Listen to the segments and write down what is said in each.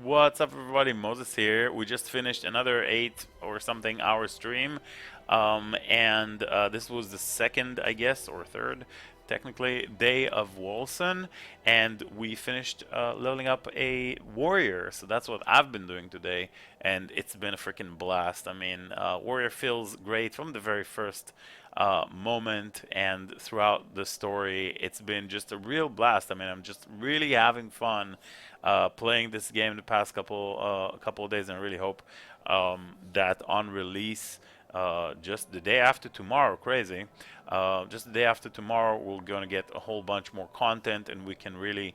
What's up, everybody? Moses here. We just finished another 8 or something hour stream, and this was the second, I guess, or third, technically, day of Wolcen, and we finished leveling up a warrior. So that's what I've been doing today, and it's been a freaking blast. I mean, warrior feels great from the very first moment, and throughout the story, it's been just a real blast. I mean, I'm just really having fun playing this game the past couple of days, and I really hope that on release, just the day after tomorrow, crazy, just the day after tomorrow, we're gonna get a whole bunch more content, and we can really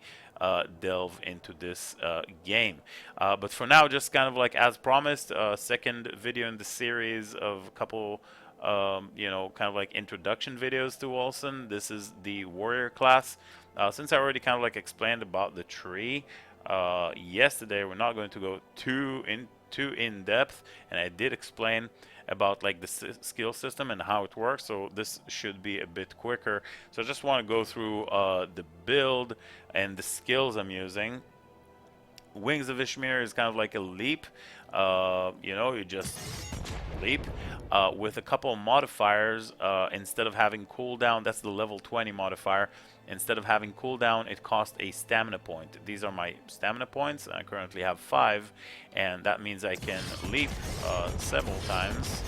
delve into this game. But for now, just kind of like as promised, second video in the series of a couple. Kind of like introduction videos to Wolcen. This is the warrior class. Since I already kind of like explained about the tree, yesterday. We're not going to go too in depth, and I did explain about like the skill system and how it works. So this should be a bit quicker. So I just want to go through the build and the skills I'm using. Wings of Ishmir is kind of like a leap. You just leap with a couple of modifiers. Instead of having cooldown, that's the level 20 modifier. Instead of having cooldown, it costs a stamina point. These are my stamina points. I currently have 5, and that means I can leap several times.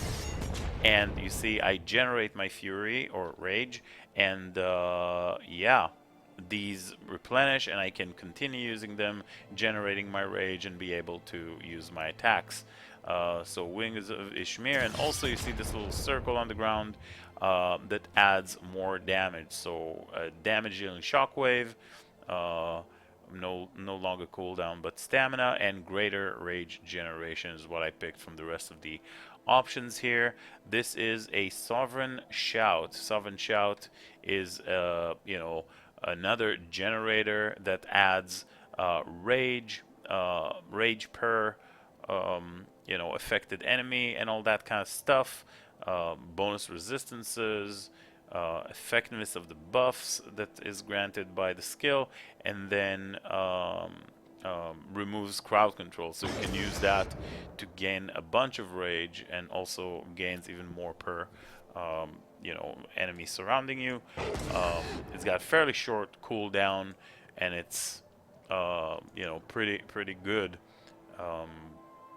And you see, I generate my fury or rage, and yeah, these replenish, and I can continue using them, generating my rage, and be able to use my attacks. So Wings of Ishmir, and also you see this little circle on the ground that adds more damage. So damage dealing shockwave, no longer cooldown, but stamina and greater rage generation is what I picked from the rest of the options here. This is a Sovereign Shout. Sovereign Shout is another generator that adds rage per affected enemy and all that kind of stuff. Bonus resistances, effectiveness of the buffs that is granted by the skill, and then removes crowd control. So you can use that to gain a bunch of rage, and also gains even more per enemy surrounding you. It's got fairly short cooldown, and it's pretty good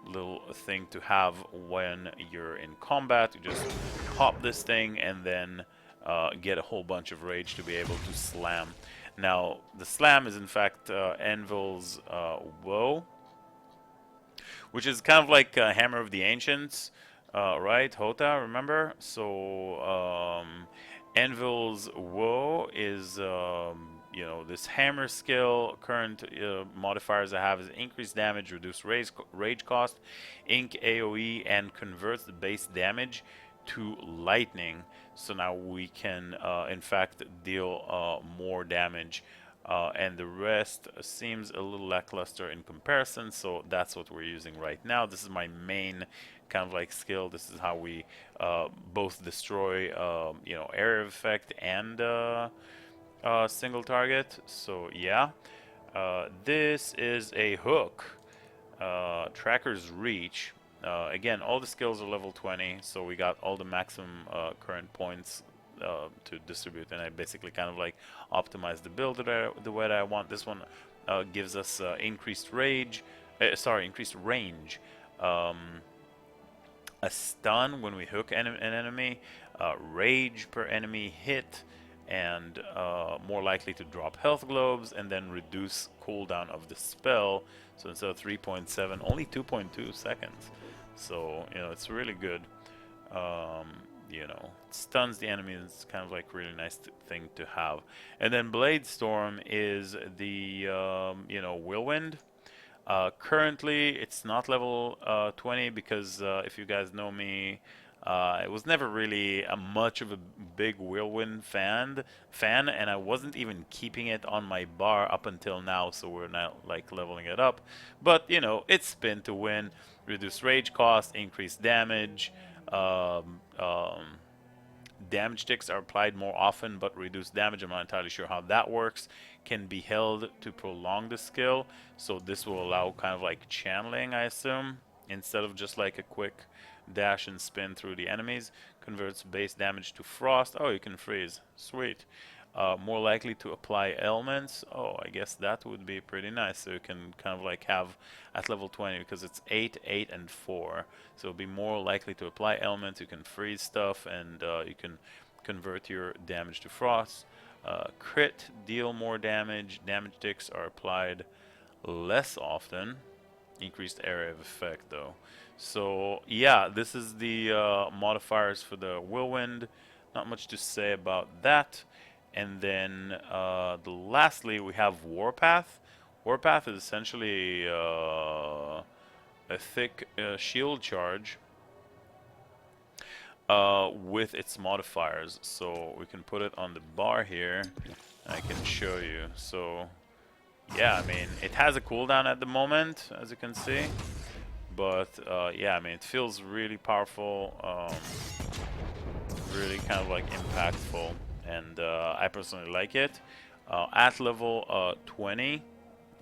little thing to have when you're in combat. You just pop this thing and then get a whole bunch of rage to be able to slam. Now, the slam is in fact Anvil's Woe, which is kind of like Hammer of the Ancients, right? Hota, remember? So, Anvil's Woe is, this hammer skill. Current modifiers I have is increased damage, reduce rage cost, ink AoE, and converts the base damage to lightning. So now we can, in fact, deal more damage. And the rest seems a little lackluster in comparison, so that's what we're using right now. This is my main kind of like skill. This is how we both destroy, area of effect and single target. So yeah, this is a hook. Tracker's Reach. Again, all the skills are level 20, so we got all the maximum current points to distribute, and I basically kind of like optimize the build the way that I want. This one gives us increased increased range, a stun when we hook an enemy, rage per enemy hit, and more likely to drop health globes, and then reduce cooldown of the spell. So instead of 3.7, only 2.2 seconds. So it's really good. It stuns the enemy. It's kind of like really nice thing to have. And then Blade Storm is the Whirlwind. Currently, it's not level 20 because if you guys know me, I was never really much of a big Whirlwind fan, and I wasn't even keeping it on my bar up until now, so we're now like leveling it up. But it's spin to win, reduce rage cost, increase damage, damage ticks are applied more often but reduce damage. I'm not entirely sure how that works. Can be held to prolong the skill, so this will allow kind of like channeling, I assume, instead of just like a quick dash and spin through the enemies. Converts base damage to frost. Oh, you can freeze. Sweet. More likely to apply elements. Oh, I guess that would be pretty nice. So you can kind of like have at level 20, because it's 8, 8, and 4. So it'll be more likely to apply elements. You can freeze stuff, and you can convert your damage to frost. Crit, deal more damage. Damage ticks are applied less often. Increased area of effect, though. So yeah, this is the modifiers for the whirlwind. Not much to say about that. And then lastly, we have Warpath. Warpath is essentially a thick shield charge with its modifiers. So we can put it on the bar here. I can show you. So yeah, I mean, it has a cooldown at the moment, as you can see. But yeah, I mean, it feels really powerful, really kind of like impactful. And I personally like it. At level 20,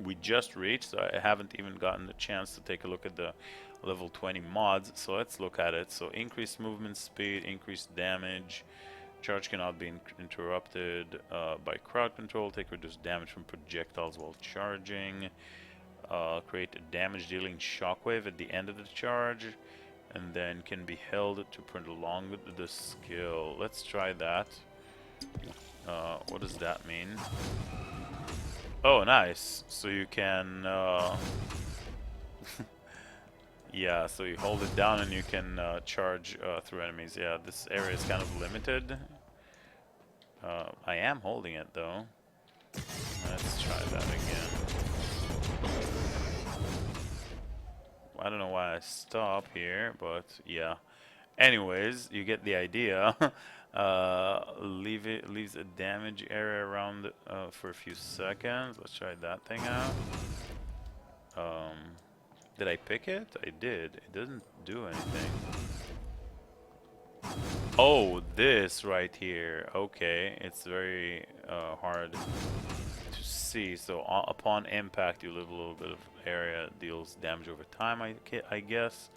we just reached, so I haven't even gotten the chance to take a look at the level 20 mods, so let's look at it. So increased movement speed, increased damage, charge cannot be interrupted by crowd control, take reduced damage from projectiles while charging, create a damage dealing shockwave at the end of the charge, and then can be held to prolong the skill. Let's try that. What does that mean? Oh, nice. So you can yeah, so you hold it down and you can charge through enemies. Yeah, this area is kind of limited. I am holding it though. Let's try that again. I don't know why I stop here, but yeah. Anyways, you get the idea. Leaves a damage area around for a few seconds. Let's try that thing out. Did I pick it? I did. It doesn't do anything. Oh, this right here. Okay, it's very hard to see. So upon impact, you lose a little bit of area. Deals damage over time, I guess.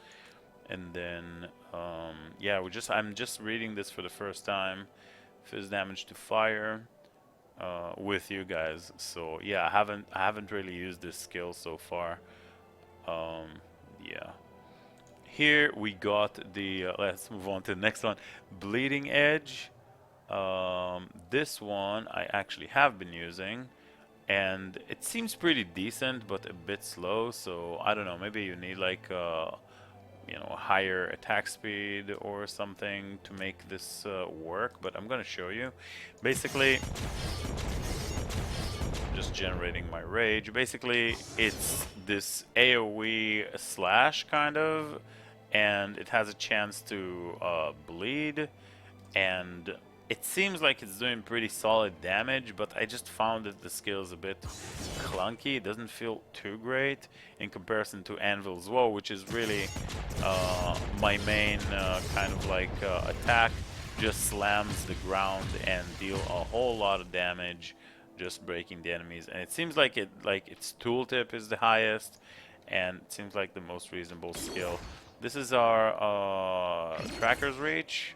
And then, yeah, I'm just reading this for the first time. Fizz damage to fire with you guys. So yeah, I haven't really used this skill so far. Yeah. Here we got the. Let's move on to the next one. Bleeding Edge. This one I actually have been using, and it seems pretty decent, but a bit slow. So I don't know. Maybe you need like. You know, higher attack speed or something to make this work, but I'm gonna show you. Basically, just generating my rage. Basically, it's this AoE slash kind of, and it has a chance to bleed, and it seems like it's doing pretty solid damage, but I just found that the skill is a bit clunky. It doesn't feel too great in comparison to Anvils Woe, which is really my main kind of like attack. Just slams the ground and deal a whole lot of damage, just breaking the enemies. And it seems like its tooltip is the highest, and it seems like the most reasonable skill. This is our Tracker's Reach.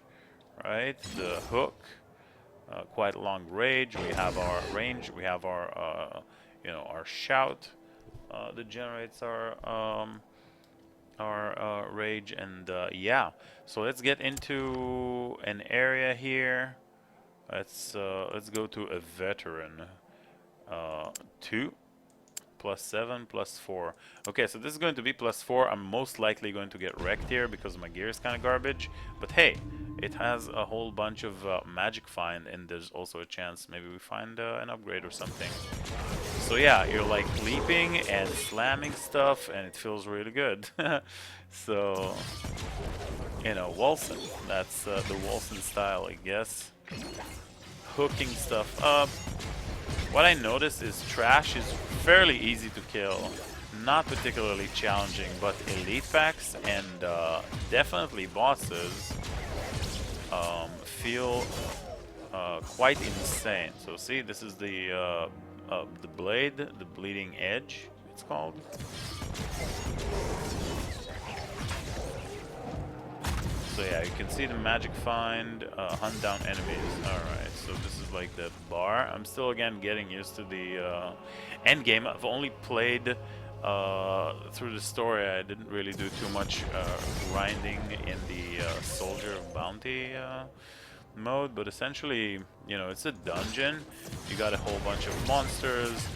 Right, the hook, quite long range. We have our range. We have our, you know, our shout that generates our rage, and yeah. So let's get into an area here. Let's go to a veteran. 2 +7 +4. Okay, so this is going to be +4. I'm most likely going to get wrecked here because my gear is kind of garbage. But hey, it has a whole bunch of magic find, and there's also a chance maybe we find an upgrade or something. So yeah, you're like leaping and slamming stuff, and it feels really good. So, you know, Wolcen. That's the Wolcen style, I guess. Hooking stuff up. What I noticed is trash is fairly easy to kill, not particularly challenging, but elite packs and definitely bosses feel quite insane. So see, this is the blade, the bleeding edge, it's called. So yeah, you can see the magic find, hunt down enemies. Alright, so this is like the bar. I'm still again getting used to the end game. I've only played through the story. I didn't really do too much grinding in the soldier of bounty mode, but essentially, you know, it's a dungeon. You got a whole bunch of monsters,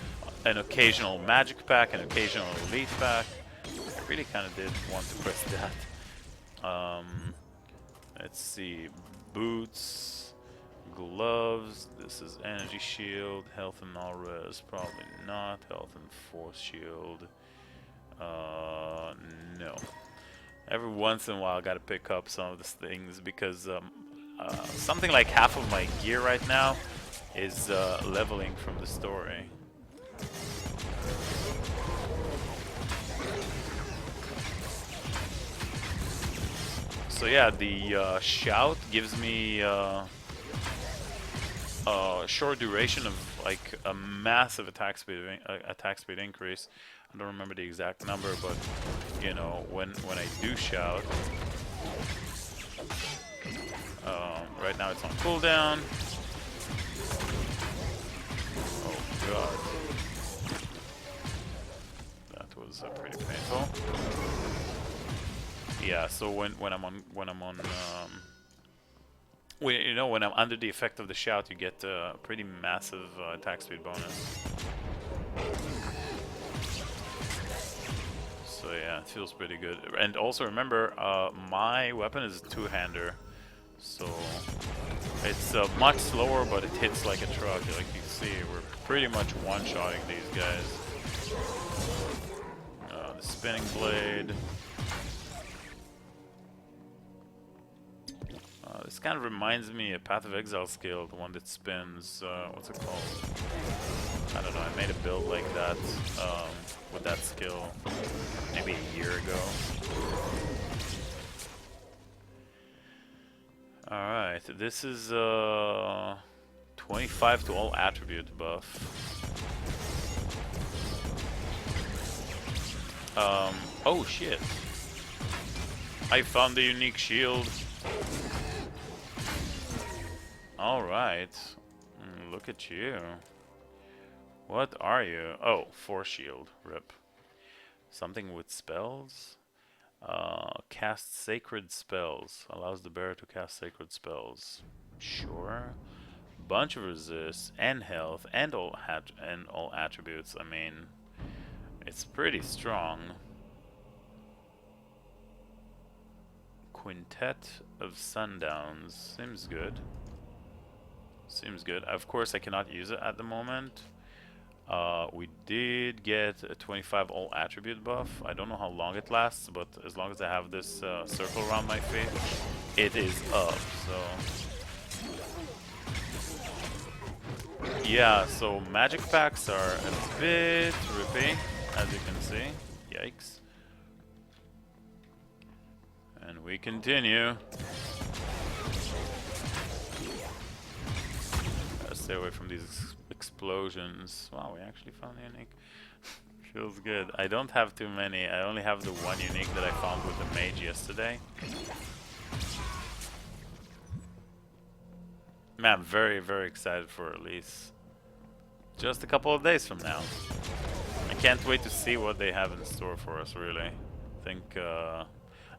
an occasional magic pack, an occasional elite pack. I really kind of did want to press that. Let's see, boots, gloves, this is energy shield, health and all res, probably not, health and force shield, no. Every once in a while I gotta pick up some of these things because something like half of my gear right now is leveling from the story. So yeah, the shout gives me a short duration of like a massive attack speed increase. I don't remember the exact number, but you know, when I do shout, right now it's on cooldown. Oh god, that was pretty painful. Yeah, so when I'm under the effect of the shout, you get a pretty massive attack speed bonus. So yeah, it feels pretty good. And also remember, my weapon is a two-hander, so it's much slower, but it hits like a truck. Like you see, we're pretty much one-shotting these guys. The spinning blade. This kind of reminds me of Path of Exile skill, the one that spins, what's it called? I don't know, I made a build like that, with that skill, maybe a year ago. Alright, this is 25 to all attribute buff. Oh shit. I found the unique shield. Alright. Look at you. What are you? Oh, force shield. Rip. Something with spells? Cast sacred spells. Allows the bearer to cast sacred spells. Sure. Bunch of resist and health and all attributes. I mean, it's pretty strong. Quintet of Sundowns. Seems good. Seems good. Of course, I cannot use it at the moment. We did get a 25 all attribute buff. I don't know how long it lasts, but as long as I have this circle around my feet, it is up. So yeah, so magic packs are a bit rippy, as you can see. Yikes. And we continue. Gotta stay away from these explosions. Wow, we actually found a unique. Feels good. I don't have too many. I only have the one unique that I found with the mage yesterday. Man, I'm very, very excited for release. Just a couple of days from now. I can't wait to see what they have in store for us, really. I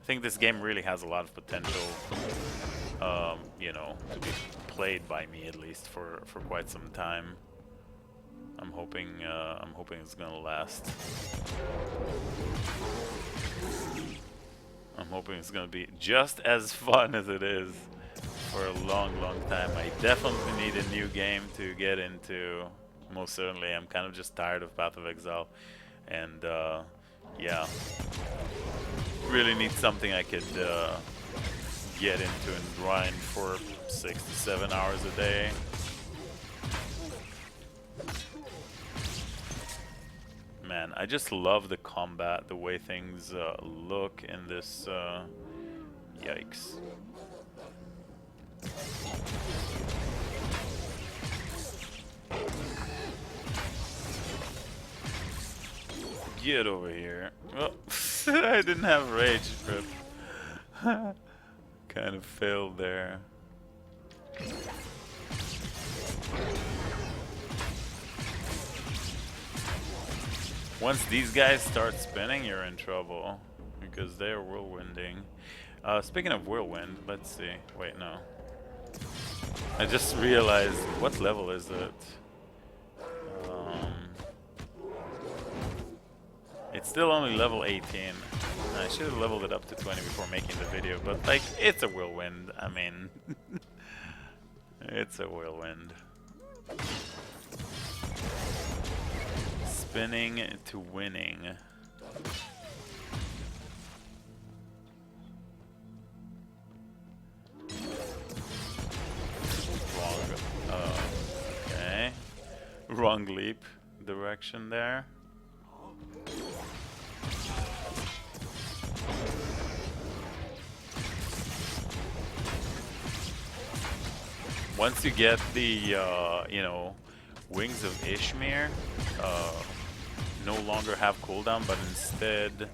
think this game really has a lot of potential, you know, to be played by me at least for quite some time. I'm hoping it's gonna last. I'm hoping it's gonna be just as fun as it is for a long, long time. I definitely need a new game to get into. Most certainly, I'm kind of just tired of Path of Exile, and yeah, really need something I could get into and grind for 6 to 7 hours a day. Man, I just love the combat, the way things look in this. Yikes. Get over here. Oh, I didn't have rage grip. Kind of failed there. Once these guys start spinning, you're in trouble because they're whirlwinding. Speaking of whirlwind, let's see. Wait, no. I just realized, what level is it? It's still only level 18. I should have leveled it up to 20 before making the video, but like, it's a whirlwind. I mean, it's a whirlwind. Spinning to winning. Wrong. Okay. Wrong leap direction there. Once you get the, you know, Wings of Ishmir, no longer have cooldown, but instead,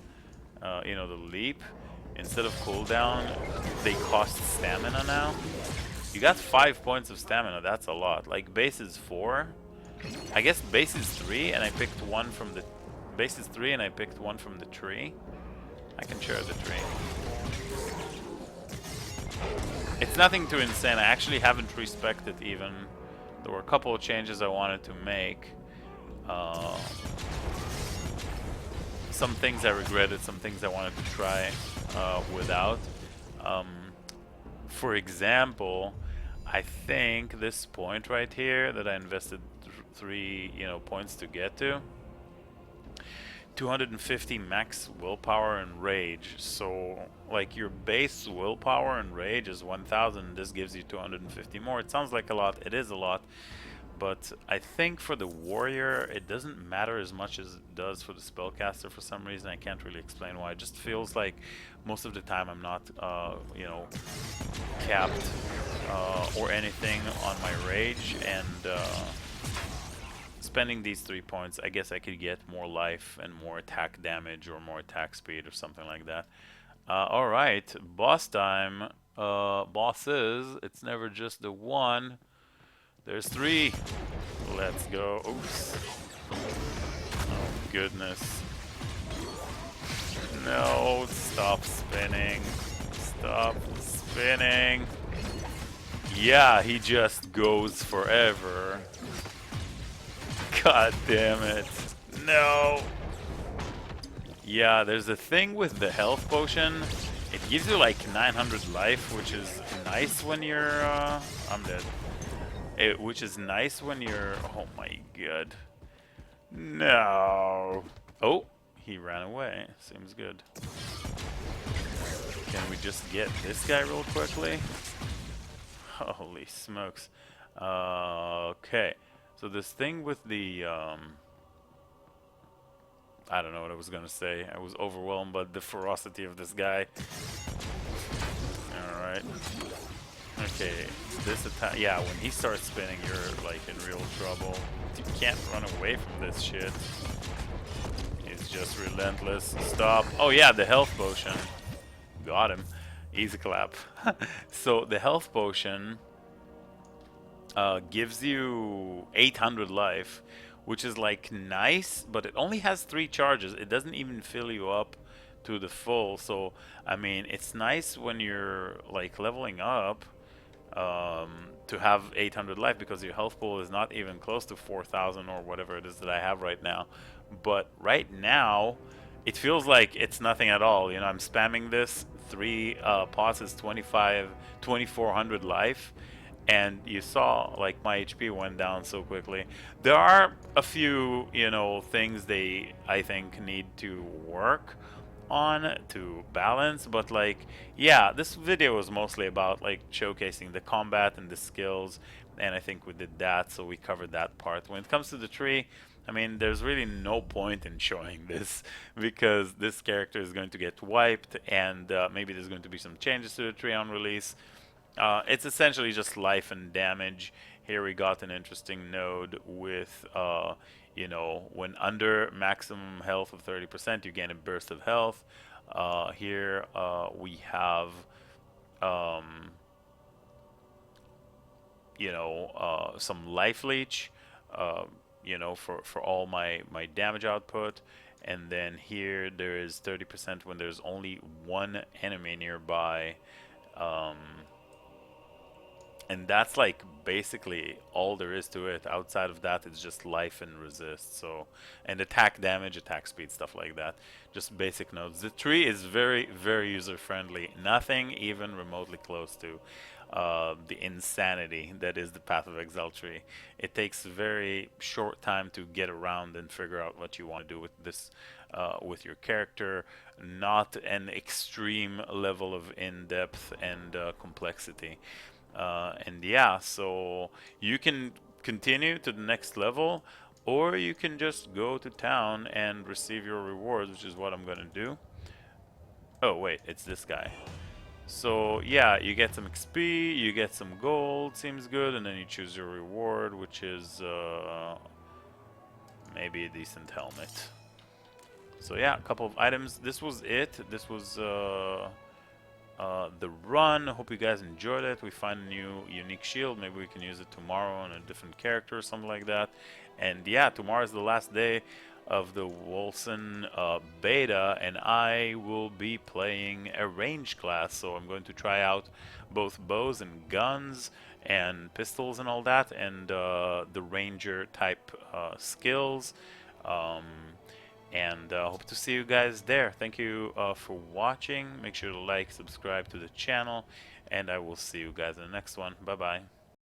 you know, the leap, instead of cooldown, they cost stamina now. You got 5 points of stamina, that's a lot. Like, base is 4. I guess base is 3, and I picked one from the... Base is 3, and I picked one from the tree. I can share the tree. It's nothing too insane. I actually haven't respected even. There were a couple of changes I wanted to make. Some things I regretted, some things I wanted to try without. For example, I think this point right here that I invested 3, you know, points to get to. 250 max willpower and rage, so like your base willpower and rage is 1000. This gives you 250 more. It sounds like a lot, it is a lot, but I think for the warrior it doesn't matter as much as it does for the spellcaster for some reason. I can't really explain why. It just feels like most of the time I'm not you know, capped or anything on my rage, and spending these 3 points, I guess I could get more life and more attack damage or more attack speed or something like that. Alright, boss time. Bosses, it's never just the one. There's 3. Let's go. Oops. Oh, goodness. No, stop spinning. Stop spinning. Yeah, he just goes forever. God damn it. No. Yeah, there's a thing with the health potion. It gives you like 900 life, which is nice when you're... I'm dead. Which is nice when you're... Oh my god. No. Oh, he ran away. Seems good. Can we just get this guy real quickly? Holy smokes. Okay. So this thing with the, I don't know what I was gonna say. I was overwhelmed by the ferocity of this guy. Alright. Okay, this attack, yeah, when he starts spinning, you're like in real trouble. You can't run away from this shit. He's just relentless. Stop. Oh yeah, the health potion. Got him. Easy clap. So the health potion gives you 800 life, which is like nice, but it only has 3 charges. It doesn't even fill you up to the full. So I mean, it's nice when you're like leveling up to have 800 life, because your health pool is not even close to 4000 or whatever it is that I have right now. But right now it feels like it's nothing at all. You know, I'm spamming this 3 pots is 2400 life. And you saw like my HP went down so quickly. There are a few, you know, things they, I think, need to work on to balance, but like, yeah, this video was mostly about like showcasing the combat and the skills, and I think we did that, so we covered that part. When it comes to the tree, I mean, there's really no point in showing this, because this character is going to get wiped, and maybe there's going to be some changes to the tree on release. It's essentially just life and damage. Here we got an interesting node with, when under maximum health of 30%, you gain a burst of health. Here we have, um, some life leech, uh, for all my damage output. And then here there is 30% when there's only one enemy nearby. Um, and that's like basically all there is to it. Outside of that, it's just life and resist. So, and attack damage, attack speed, stuff like that. Just basic nodes. The tree is very, very user friendly. Nothing even remotely close to the insanity that is the Path of Exile tree. It takes very short time to get around and figure out what you want to do with this, with your character. Not an extreme level of in-depth and complexity. And yeah, so you can continue to the next level, or you can just go to town and receive your rewards, which is what I'm gonna do. Oh wait, it's this guy. So yeah, you get some XP, you get some gold, seems good, and then you choose your reward, which is maybe a decent helmet. So yeah, a couple of items. This was it. This was the run. Hope you guys enjoyed it. We find a new unique shield. Maybe we can use it tomorrow on a different character or something like that. And yeah, tomorrow is the last day of the Wolcen beta, and I will be playing a range class. So I'm going to try out both bows and guns and pistols and all that, and the ranger type skills. Um, and hope to see you guys there. Thank you for watching. Make sure to like, subscribe to the channel, and I will see you guys in the next one. Bye bye.